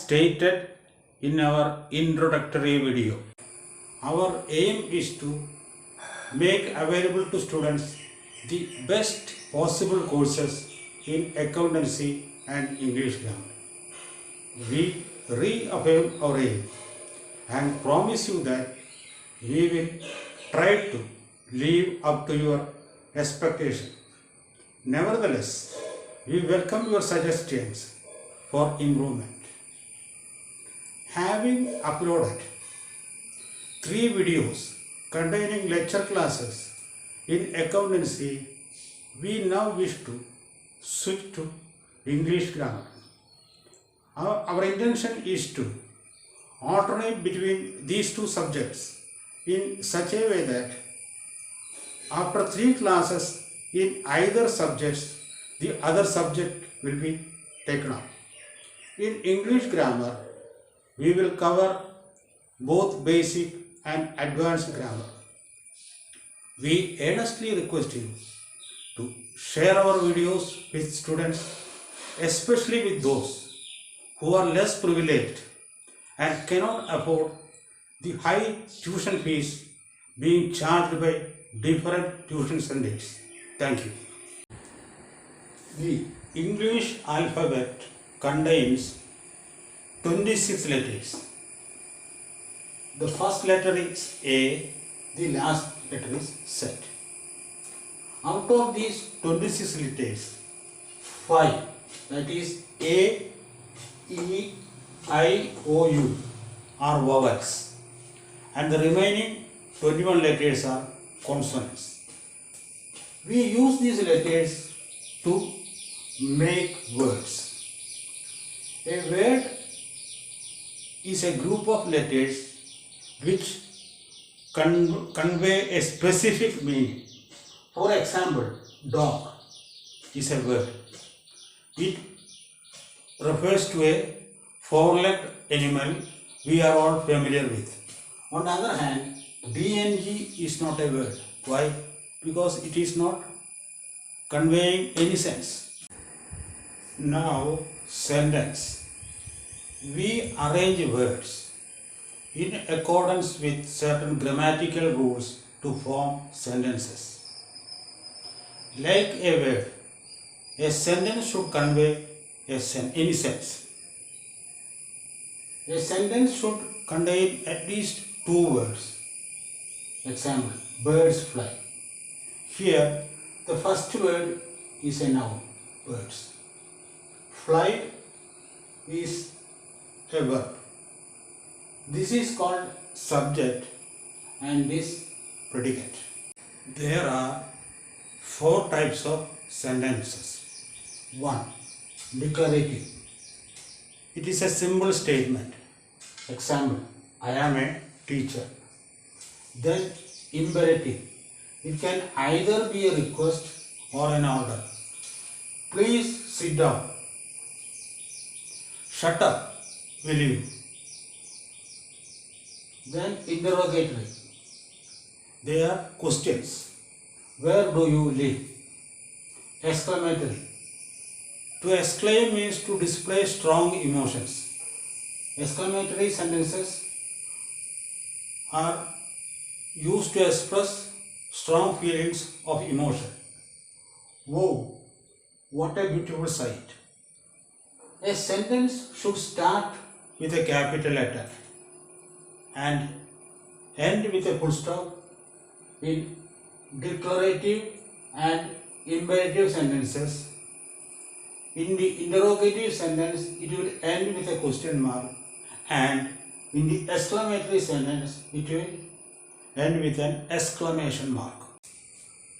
stated in our introductory video, our aim is to make available to students the best possible courses in accountancy and English grammar. We reaffirm our aim and promise you that we will try to live up to your expectation. Nevertheless, we welcome your suggestions for improvement. Having uploaded 3 videos containing lecture classes in accountancy, we now wish to switch to English grammar. Our intention is to alternate between these 2 subjects in such a way that after 3 classes in either subjects, the other subject will be taken up. In English grammar, we will cover both basic and advanced grammar. We earnestly request you to share our videos with students, especially with those who are less privileged and cannot afford the high tuition fees being charged by different tuition centers. Thank you. The English alphabet contains 26 letters. The first letter is A, the last letter is Z. Out of these 26 letters, 5, that is A, E, I, O, U are vowels, and the remaining 21 letters are consonants. We use these letters to make words. A word is a group of letters which convey a specific meaning. For example, dog is a word. It refers to a 4-legged animal we are all familiar with. On the other hand, DNG is not a word. Why? Because it is not conveying any sense. Now, sentence. We arrange words in accordance with certain grammatical rules to form sentences. Like a word, a sentence should convey any sense. A sentence should contain at least 2 words. Example, birds fly. Here, the first word is a noun, birds. Fly is a verb. This is called subject and this predicate. There are 4 types of sentences. 1. Declarative. It is a simple statement. Example, I am a teacher. Then imperative. It can either be a request or an order. Please sit down. Shut up, will you? Then interrogatory. They are questions. Where do you live? Exclamatory. To exclaim means to display strong emotions. Exclamatory sentences are used to express strong feelings of emotion. Wow, what a beautiful sight. A sentence should start with a capital letter and end with a full stop. In declarative and imperative sentences, in the interrogative sentence, it will end with a question mark, and in the exclamatory sentence, it will end with an exclamation mark.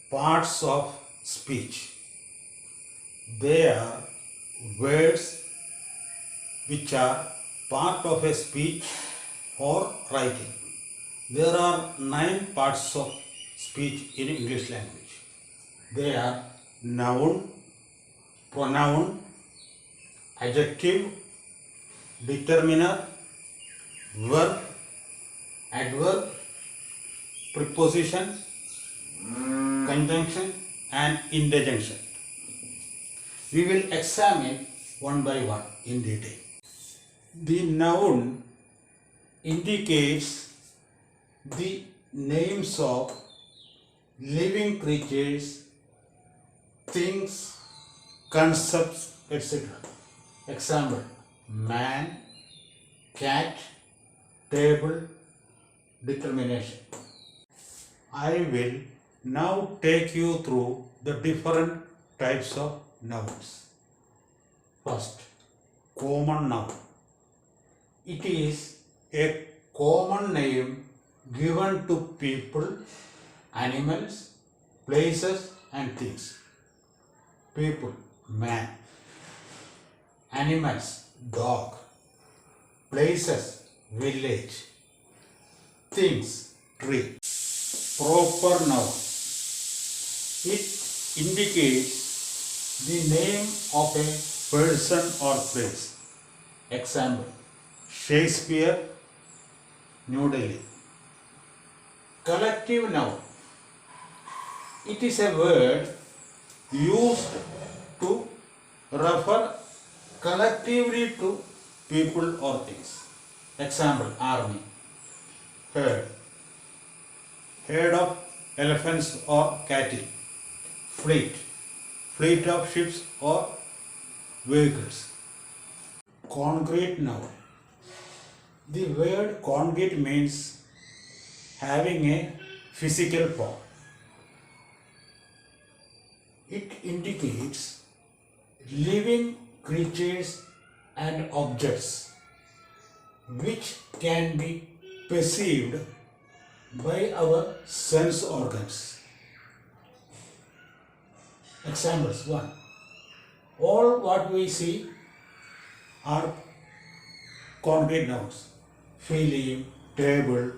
Parts of speech. They are words which are part of a speech or writing. There are 9 parts of speech in English language. They are noun, pronoun, adjective, determiner, verb, adverb, preposition, conjunction and interjection. We will examine one by one in detail. The noun indicates the names of living creatures, things, concepts, etc. Example: man, cat, table, determination. I will now take you through the different types of nouns. First, common noun. It is a common name given to people, animals, places and things. People, man. Animals, dog. Places, village. Things, tree. Proper noun. It indicates the name of a person or place. Example: Shakespeare, New Delhi. Collective noun. It is a word used to refer collectively to people or things. Example: army, herd, herd of elephants or cattle, fleet, fleet of ships or vehicles. Concrete noun. The word concrete means having a physical form. It indicates living creatures and objects which can be perceived by our sense organs. Examples: 1. All what we see are concrete nouns. Film, table.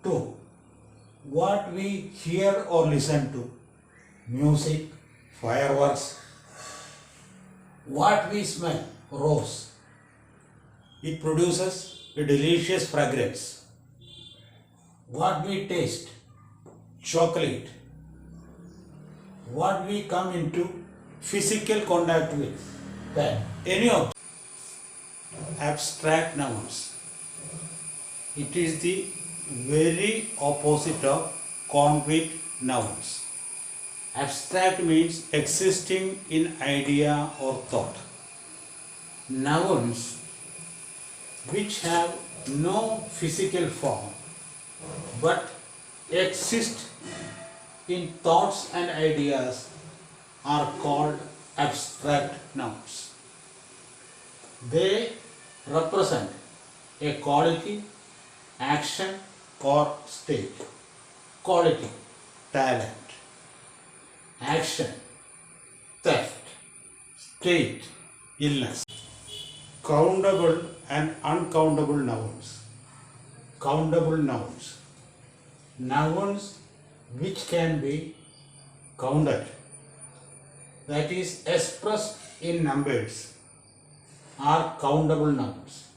2. What we hear or listen to. Music, fireworks. What we smell. Rose. It produces a delicious fragrance. What we taste. Chocolate. What we come into physical contact with. That any of abstract nouns. It is the very opposite of concrete nouns. Abstract means existing in idea or thought. Nouns which have no physical form but exist in thoughts and ideas are called abstract nouns. They represent a quality, action or state. Quality, talent. Action, theft. State, illness. Countable and uncountable nouns. Countable nouns. Nouns which can be counted, that is expressed in numbers, are countable nouns.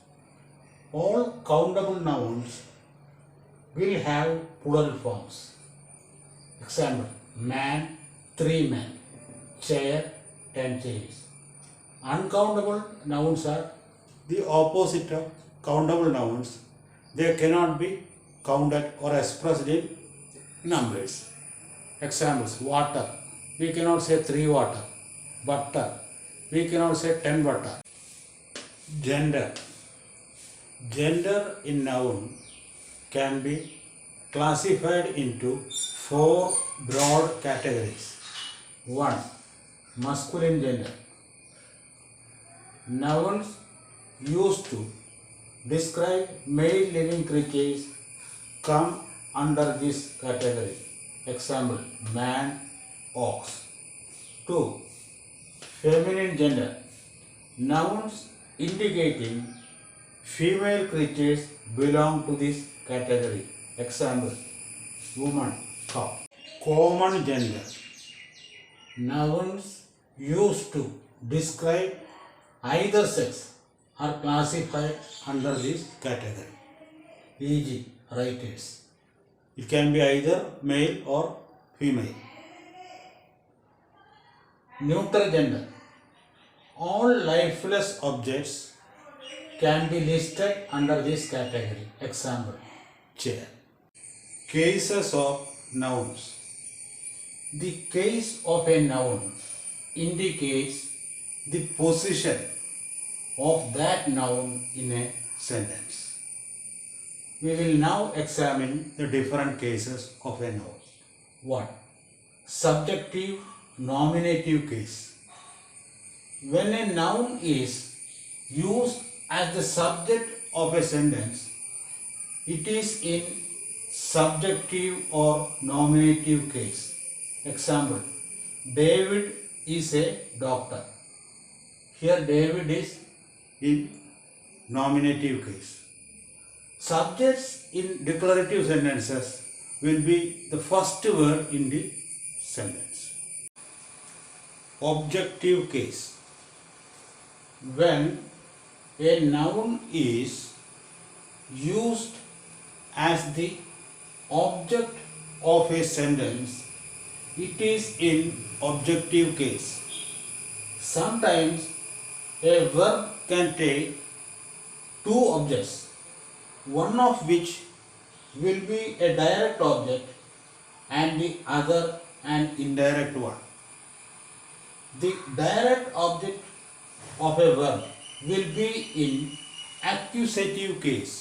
All countable nouns will have plural forms. Example: man, 3 men, chair, 10 chairs. Uncountable nouns are the opposite of countable nouns. They cannot be counted or expressed in numbers. Examples: water, we cannot say 3 water. Butter, we cannot say 10 butter. Gender. Gender in noun can be classified into 4 broad categories. 1. Masculine gender. Nouns used to describe male living creatures come under this category. Example: man, ox. 2. Feminine gender. Nouns indicating female creatures belong to this category. Example: woman, cow. Common gender. Nouns used to describe either sex are classified under this category. E.g., writers. It can be either male or female. Neutral gender. All lifeless objects can be listed under this category. Example, chair. Cases of nouns. The case of a noun indicates The position of that noun in a sentence. We will now Examine the different cases of a noun. 1. Subjective nominative case. When a noun is used as the subject of a sentence, it is in subjective or nominative case. Example, David is a doctor. Here David is In nominative case. subjects In declarative sentences will be the first word in the sentence. Objective case. when a noun Is used as the object of a sentence, it is in objective case. sometimes a verb Can take two objects, one of which will be a direct object and the other an indirect one. the direct object of a verb will be in Accusative case.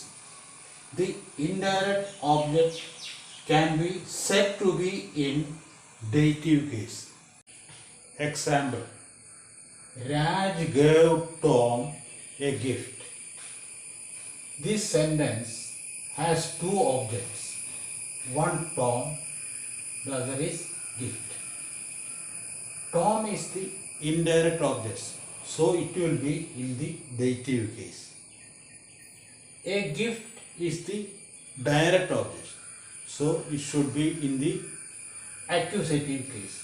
the indirect object can be said to be in Dative case. Example, Raj gave Tom a gift. This sentence has two objects, one Tom, the other is gift. Tom is the Indirect objects. So it will be in the dative case. a gift is the Direct object. So it should be in the accusative case.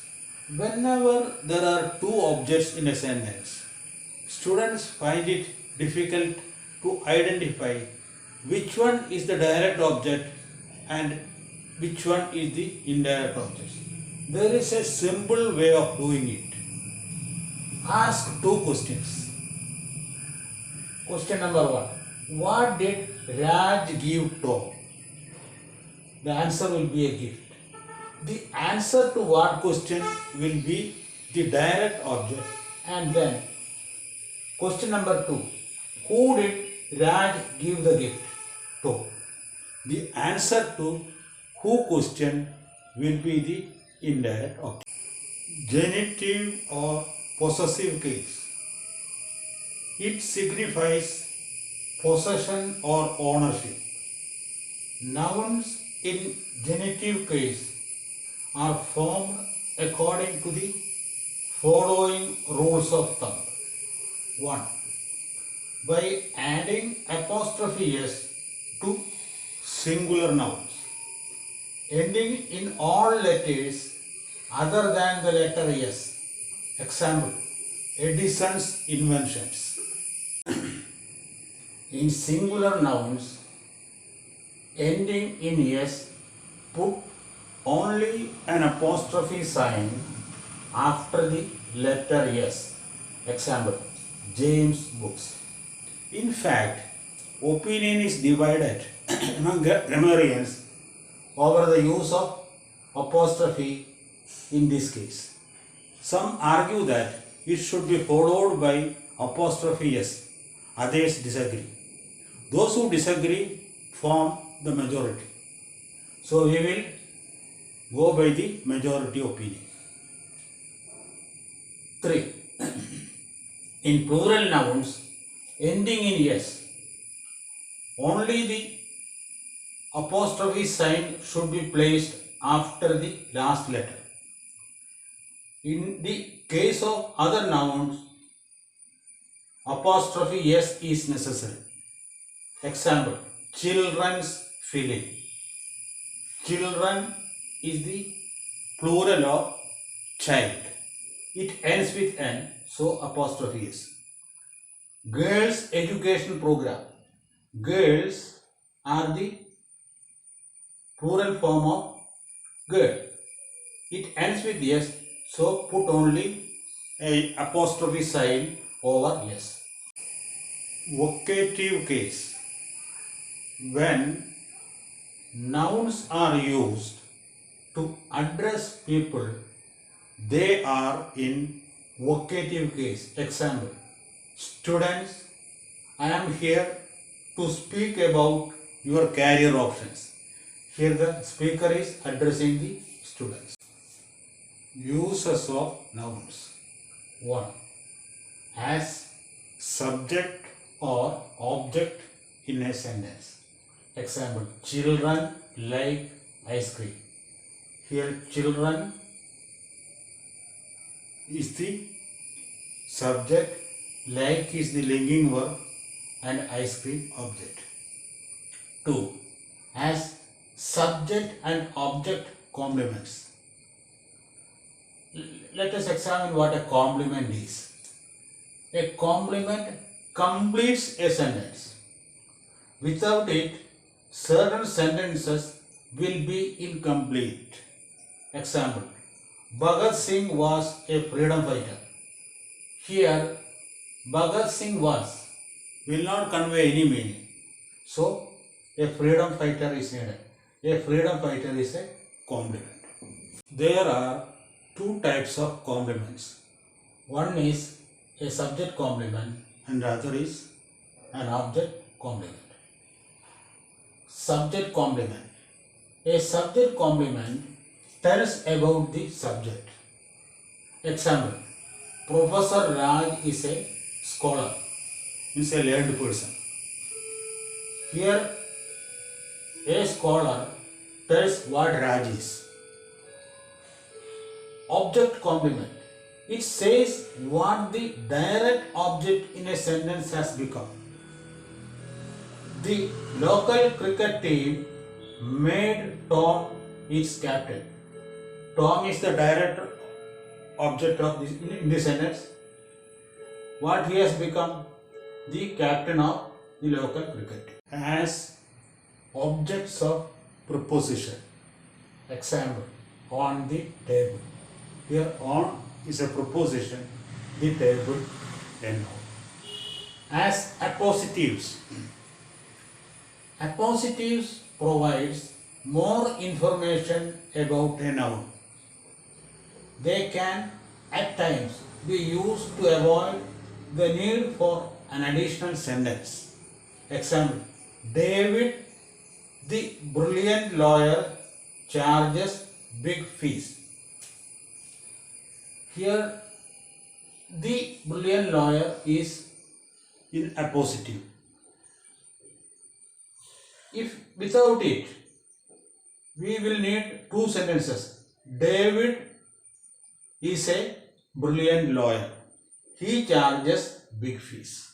Whenever there are two objects in a sentence, students find it difficult to identify which one is the direct object and which one is the indirect object. There is a simple way of doing it. Ask two questions. Question number 1. What did Raj give Tom? The answer will be a gift. The answer to what question will be the direct object. And then question number 2. Who did Raj give the gift to? The answer to who question will be the indirect object. Genitive or possessive case. It signifies possession or ownership. Nouns in genitive case are formed according to the following rules of thumb. 1. By adding apostrophe s to Singular nouns. ending in all letters other than the letter s. Example, Edison's inventions. in singular nouns ending in s, put only an apostrophe sign after the letter s. Example, James books. In fact, opinion is divided among grammarians Over the use of apostrophe in this case. Some argue that it should be followed by apostrophe s. Others disagree. Those who disagree form the majority. So we will go by the majority opinion. 3. In plural nouns ending in s, only the apostrophe sign should be placed after the last letter. In the case of other nouns, apostrophe s is necessary. Example, children's filling. Children is the Plural of child. it ends with n, so apostrophe s. Girls education program. Girls are the plural form of girl. It ends with s, so put only A apostrophe sign. over s. Vocative case. When nouns are used to address people, they are in vocative case. Example, students, I am here to speak about your career options. Here the speaker is addressing the students. Uses of nouns. 1. As subject or object in a sentence. Example, children like ice cream. Here children is the subject, like is the linking verb, and ice cream object. 2. As subject and object complements. Let us examine what a complement is. A complement completes a sentence. Without it, certain sentences will be incomplete. Example, Bhagat Singh was a freedom fighter. Here, Bhagat Singh was will not convey any meaning. So, a freedom fighter is needed. A freedom fighter is a complement. There are two types of complements. One is a subject complement and the other is an object complement. Subject complement. A subject complement tells about the subject. Example, Professor Raj is a scholar, is a learned person. Here, a scholar tells what Raj is. Object complement. It says what the direct object in a sentence has become. The local cricket team made Tom its captain. Tom is the direct object of this in this sentence. What he has become? The captain of the local cricket team. As objects of preposition. Example, on the table. Here on is a preposition, the table, a noun. As appositives. Appositives provides more information about a noun. They can at times be used to avoid the need for an additional sentence. Example, David, the brilliant lawyer, charges big fees. Here, the brilliant lawyer is in appositive. If without it, we will need two sentences. David is a brilliant lawyer. He charges big fees.